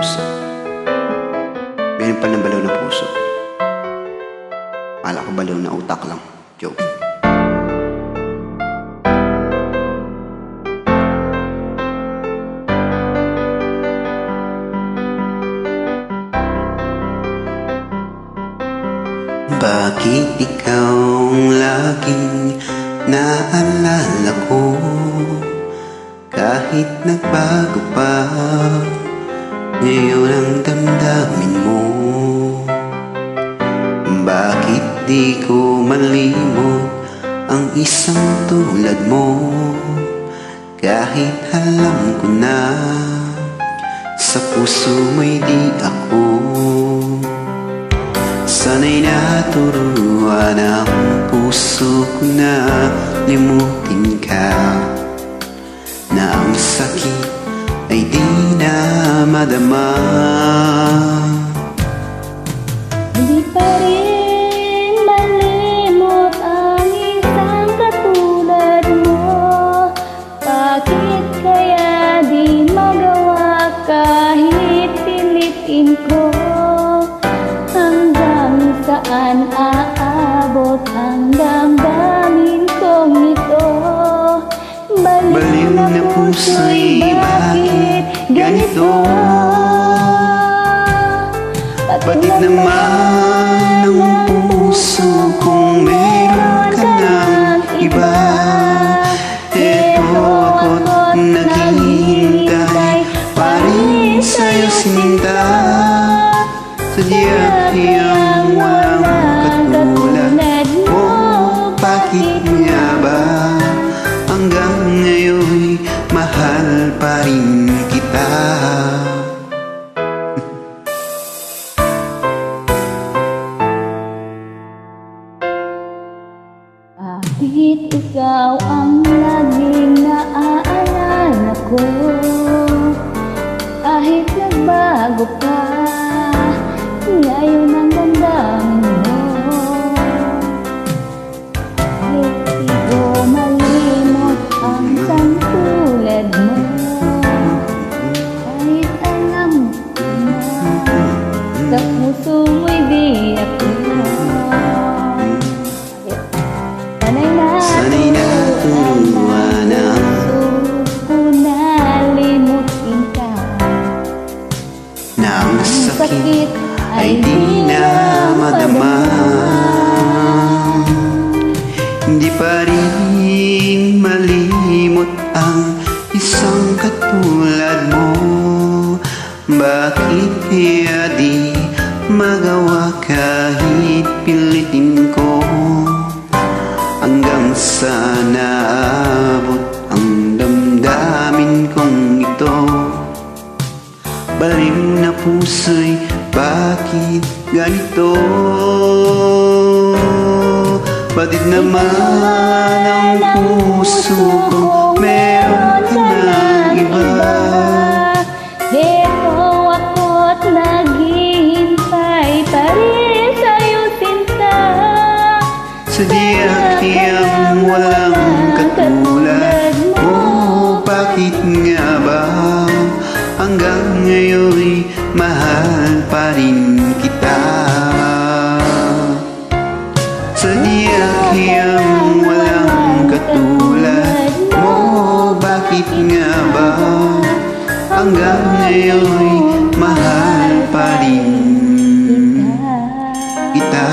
puso. Meron pa ng balaw na puso. Akala ko balaw na utak lang. Joke. Bakit ikaw ang laging naalala ko? Kahit nagbago pa, ngayon ang damdamin mo. Bakit di ko malimot ang isang tulad mo? Kahit alam ko na sa puso mo'y di ako. Sana'y naturuan ang puso ko na limutin ka, na ang sakit ay di na madama. Hindi pa rin malimot ang isang katulad mo. Bakit kaya di magawa kahit pilitin ko? Hanggang saan aabot ang damdamin kong ito? Baliw na puso'y bakit ganito? Batid naman ang puso kung meron ka ng iba. Eto ako't naghihintay pa rin sa'yo sinta. Sadya kayang walang katulad mo. Bakit nga ba hanggang ngayon'y mahal pa rin kita? Bakit ikaw ang laging naaalala ko? Kahit nagbago pa, ngayon ang damdamin mo. Kahit di ko malimot ang isang tulad mo. Kahit alam ko na sa puso mo'y di ako. Sana'y naturuan ang puso ko na limutin ka, na ang sakit ay di na madama. Hindi pa rin malimot ang isang katulad mo. Bakit kaya di magawa kahit pilitin ko? Hanggang sa naabot ang damdamin kong ito. Baliw na puso'y bakit ganito? Batid naman ang puso ko meron ka ng iba. Eto ako't naghihintay pa rin sa'yo sinta. Sadya kayang walang katulad mo. Bakit nga ba hanggang ngayon'y mahal pa rin kita? Sadya kayang walang katulad mo. Bakit nga ba hanggang ngayon'y mahal pa rin kita?